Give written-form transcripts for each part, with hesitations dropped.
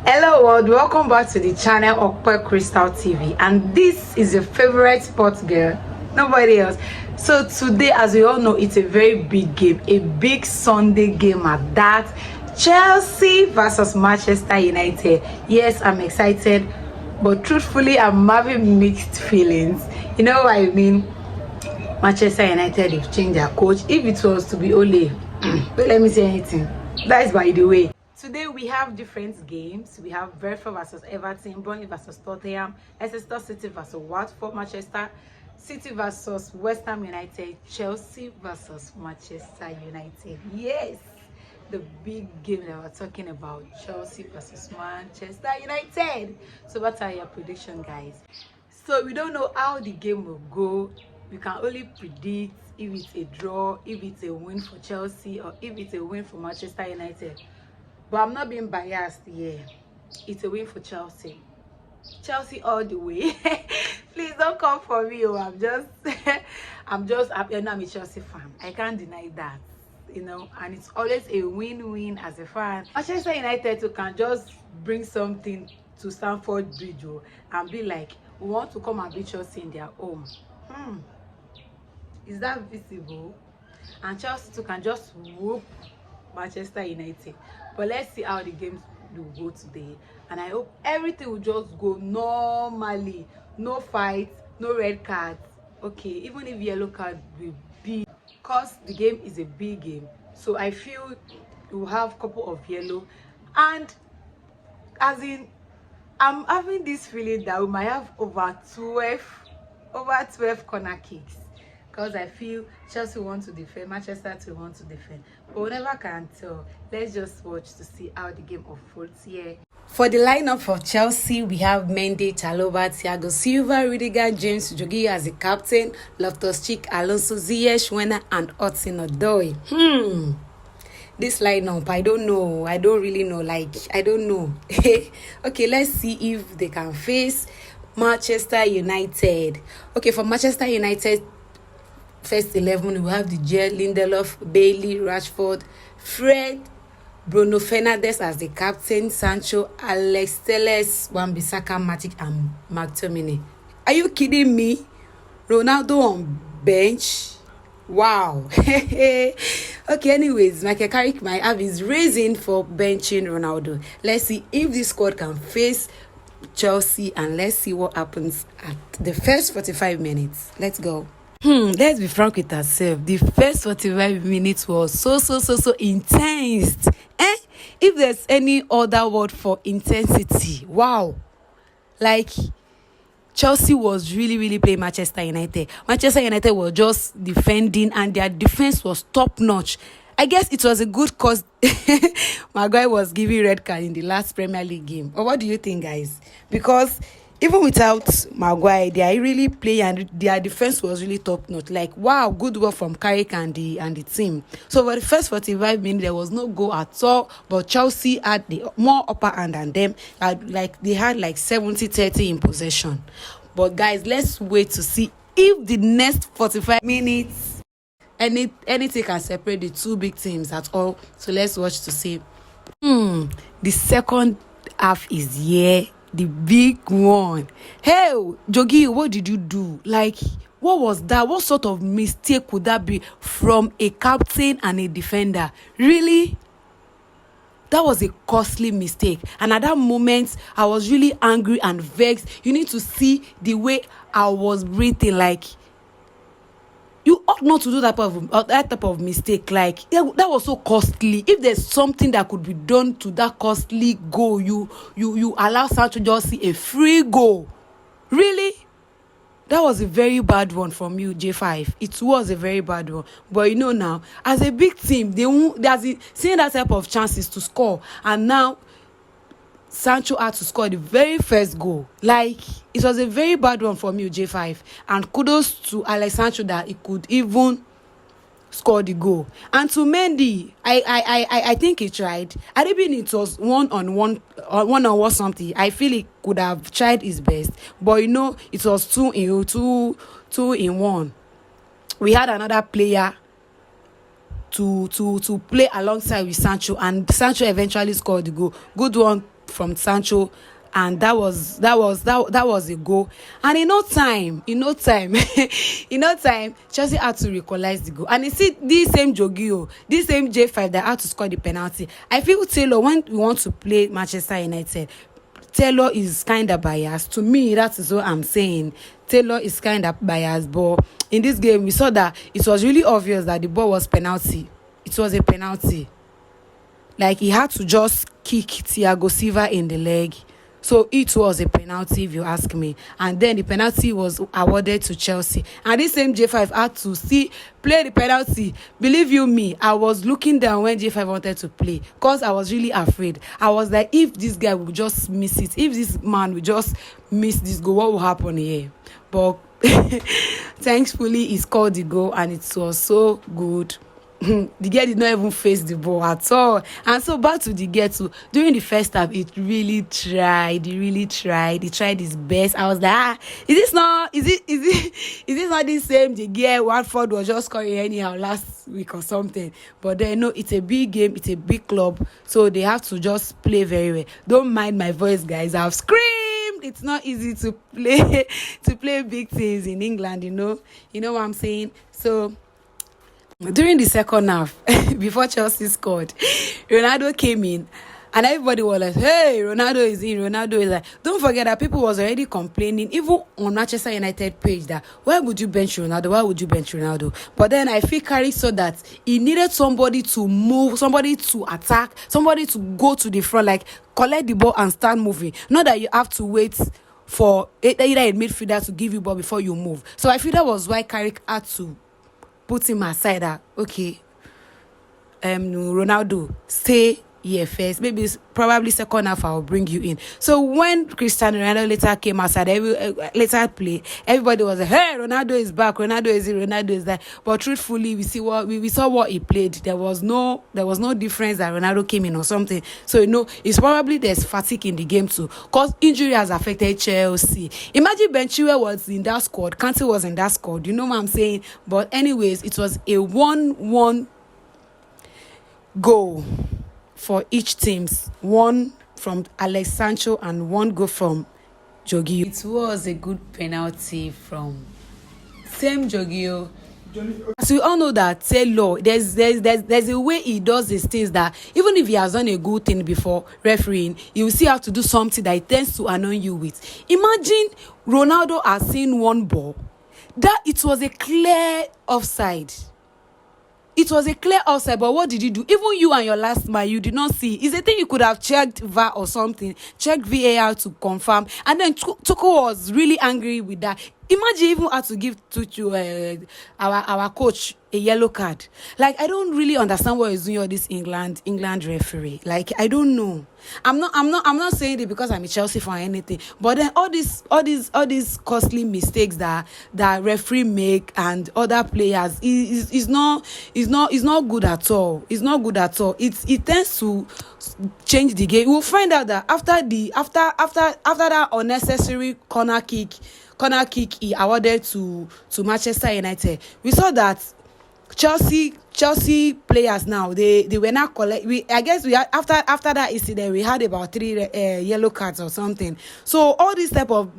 Hello world, welcome back to the channel Okpe Crystal TV, and this is your favorite sports girl, nobody else. So today, as we all know, it's a very big game, a big Sunday game at that. Chelsea versus Manchester United. Yes, I'm excited, but truthfully I'm having mixed feelings. You know what I mean? Manchester United have changed their coach. If it was to be Ole, don't let me say anything. That is by the way. Today we have different games. We have Brentford versus Everton, Burnley versus Tottenham, Leicester City versus Watford, Manchester City versus West Ham United, Chelsea versus Manchester United. Yes, the big game that we're talking about, Chelsea versus Manchester United. So what are your predictions, guys? So we don't know how the game will go. We can only predict if it's a draw, if it's a win for Chelsea, or if it's a win for Manchester United. But I'm not being biased here. It's a win for Chelsea. Chelsea all the way. Please don't come for me. Oh, I'm just happy. I'm a Chelsea fan. I can't deny that. You know, and it's always a win-win as a fan. Manchester United too can just bring something to Stamford Bridge and be like, we want to come and beat Chelsea in their home. Is that visible? And Chelsea too can just whoop Manchester United. But let's see how the games will go today, and I hope everything will just go normally. No fights, no red cards. Okay, even if yellow card will be, because the game is a big game, so I feel we'll have a couple of yellow. And as in, I'm having this feeling that we might have over 12 corner kicks, because I feel Chelsea want to defend, Manchester to want to defend, but we never can tell. Let's just watch to see how the game unfolds here. For the lineup for Chelsea, we have Mendy, Chalobah, Thiago Silva, Rudiger, James, Jorgihno as the captain, Loftus-Cheek, Alonso, Ziyech, Werner, and Hudson-Odoi. This lineup, I don't know. I don't really know. I don't know. Okay, let's see if they can face Manchester United. Okay, for Manchester United, first 11, we have the Lindelof, Bailey, Rashford, Fred, Bruno Fernandes as the captain, Sancho, Alex Telles, Wan-Bissaka, Matic, and McTominay. Are you kidding me? Ronaldo on bench? Wow. Okay, anyways, Michael Carrick might have his reason for benching Ronaldo. Let's see if this squad can face Chelsea, and let's see what happens at the first 45 minutes. Let's go. Let's be frank with ourselves. The first 45 minutes was so intense. If there's any other word for intensity, wow. Like, Chelsea was really playing Manchester United. Manchester United was just defending, and their defense was top notch. I guess it was a good cause Maguire was giving red card in the last Premier League game. Or what do you think, guys? Because even without Maguire, they are really playing, and their defense was really top notch. Like, wow, good work from Carrick and the team. So for the first 45 minutes, there was no goal at all, but Chelsea had the more upper hand than them. They had like 70-30 in possession. But guys, let's wait to see if the next 45 minutes anything can separate the two big teams at all. So let's watch to see. The second half is here. The big one. Hey, Jorgihno, what did you do? Like, what was that? What sort of mistake could that be from a captain and a defender? Really? That was a costly mistake. And at that moment, I was really angry and vexed. You need to see the way I was breathing. Like, you ought not to do that type of mistake. Like, that was so costly. If there's something that could be done to that costly goal, you allow Sancho just see a free goal. Really? That was a very bad one from you, J5. It was a very bad one. But you know now, as a big team, seeing that type of chances to score, and now Sancho had to score the very first goal. Like, it was a very bad one from you, J5. And kudos to Alex Sancho that he could even score the goal. And to Mendy, I think he tried. I don't mean it was one-on-one something. I feel he could have tried his best. But you know, it was two in one. We had another player to play alongside with Sancho, and Sancho eventually scored the goal. Good one from Sancho, and that was a goal. And in no time, Chelsea had to equalize the goal. And you see this same Jorgihno, this same J5 that had to score the penalty. I feel Taylor, when we want to play Manchester United, Taylor is kind of biased. To me, that is what I'm saying. Taylor is kind of biased. But in this game, we saw that it was really obvious that the ball was penalty. It was a penalty. Like, he had to just kick Thiago Silva in the leg. So it was a penalty, if you ask me. And then the penalty was awarded to Chelsea. And this same J5 had to play the penalty. Believe you me, I was looking down when J5 wanted to play, because I was really afraid. I was like, if this guy will just miss it, if this man will just miss this goal, what will happen here? But thankfully, he scored the goal, and it was so good. The girl did not even face the ball at all. And so back to the girl too. During the first half, it really tried. He tried his best. I was like, is this not the same the girl Watford was just scoring anyhow last week or something? But then no, it's a big game, it's a big club, so they have to just play very well. Don't mind my voice, guys. I've screamed. It's not easy to play big things in England, you know what I'm saying? So during the second half, before Chelsea scored, Ronaldo came in, and everybody was like, hey, Ronaldo is in, Ronaldo is like. Don't forget that people was already complaining, even on Manchester United page, that why would you bench Ronaldo? But then I feel Carrick saw that he needed somebody to move, somebody to attack, somebody to go to the front, like collect the ball and start moving. Not that you have to wait for either a midfielder to give you ball before you move. So I feel that was why Carrick had to put him aside, that okay, Ronaldo, stay here first. Maybe probably second half I'll bring you in. So when Cristiano Ronaldo later came outside, later play, everybody was like, hey, Ronaldo is back, Ronaldo is here, Ronaldo is there. But truthfully, we saw what he played. There was no difference that Ronaldo came in or something. So it's probably there's fatigue in the game too, because injury has affected Chelsea. Imagine Ben Chilwell was in that squad, Kante was in that squad. You know what I'm saying? But anyways, it was a 1-1 goal for each teams. One from Alex Sancho and one goal from Jorgihno. It was a good penalty from same Jorgihno. So we all know that Taylor, there's a way he does his things that even if he has done a good thing before refereeing, you will still have to do something that he tends to annoy you with. Imagine Ronaldo has seen one ball that it was a clear offside. It was a clear offside, but what did you do? Even you and your last man, you did not see. It's a thing you could have checked VAR or something, checked VAR to confirm. And then Tuchel was really angry with that. Imagine even had to give Tuchel, our coach, a yellow card. Like, I don't really understand what is doing all this England referee. Like, I don't know. I'm not saying it because I'm a Chelsea fan or anything. But then all these costly mistakes that referee make and other players is not good at all. It's not good at all. It tends to change the game. We'll find out that after that unnecessary corner kick he awarded to Manchester United, we saw that Chelsea players now they were not collect. I guess we had, after that incident we had about 3 yellow cards or something. So all this type of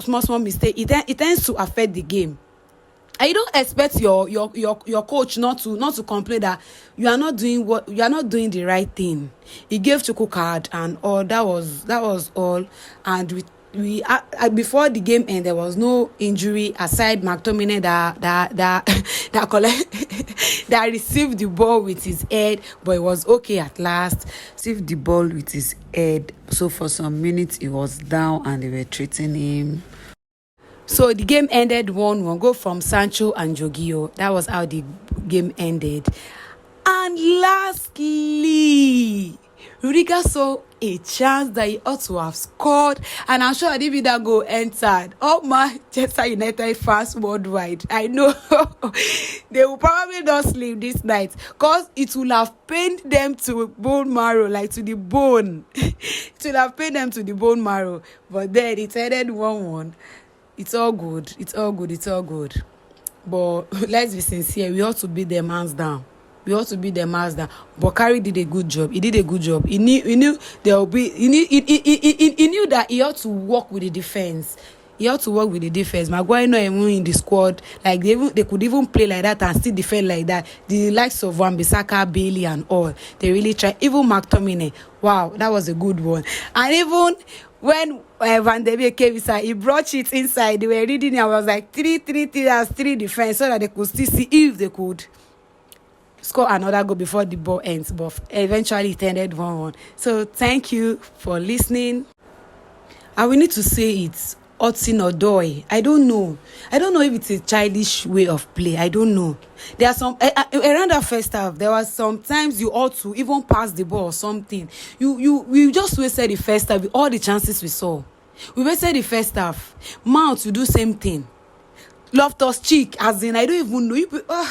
small mistake, it tends to affect the game. And you don't expect your coach not to complain that you are not doing the right thing. He gave Tuchel card and all. That was all. And we before the game ended, there was no injury aside McTominay that received the ball with his head, but it was okay at last. Received the ball with his head. So for some minutes he was down and they were treating him. So the game ended 1-1, goal from Sancho and Jorgihno. That was how the game ended. And lastly, Rudiger saw a chance that he ought to have scored, and I'm sure if that goal entered, all Manchester United fans worldwide, I know they will probably not sleep this night, because it will have pained them to bone marrow, like to the bone. It will have pained them to the bone marrow. But then it ended 1-1. It's all good. But let's be sincere, we ought to beat them hands down. we ought to beat them hands down. But Carey did a good job. He did a good job. He knew there will be. He knew that he ought to work with the defense. He ought to work with the defense. Maguire not even in the squad. Like they could even play like that and still defend like that. The likes of Wan-Bissaka, Bailey, and all, they really try. Even McTominay, wow, that was a good one. And even when Van de Beek came inside, he brought it inside. They were reading it. I was like 3-3-3. That's 3 defense, so that they could still see if they could score another goal before the ball ends. But eventually it ended 1-1. So thank you for listening. And we need to say it. Hudson Odoi. I don't know if it's a childish way of play. I don't know. There are some around that first half. There was sometimes you ought to even pass the ball or something. You just wasted the first half with all the chances we saw. We wasted the first half. Mount to do same thing. Loftus-Cheek, as in I don't even know.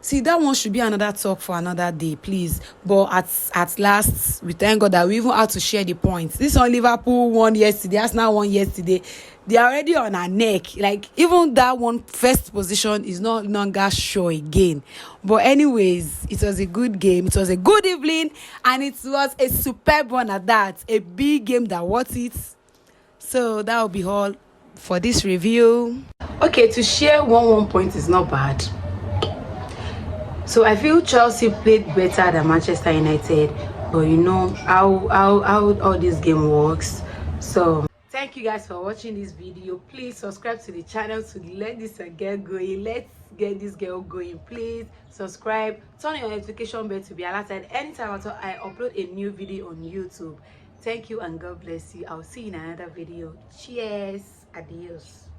See, that one should be another talk for another day, please. But at last, we thank God that we even had to share the points. This one, Liverpool won yesterday. Arsenal won yesterday. They are already on our neck. Like, even that one first position is no longer sure again. But anyways, it was a good game. It was a good evening. And it was a superb one at that. A big game that worth it. So, that will be all for this review. Okay, to share one point is not bad. So I feel Chelsea played better than Manchester United, but you know how all this game works. So thank you guys for watching this video. Please subscribe to the channel to let this girl going. Let's get this girl going. Please subscribe, turn on your notification bell to be alerted anytime I upload a new video on YouTube. Thank you and God bless you. I'll see you in another video. Cheers. Adios.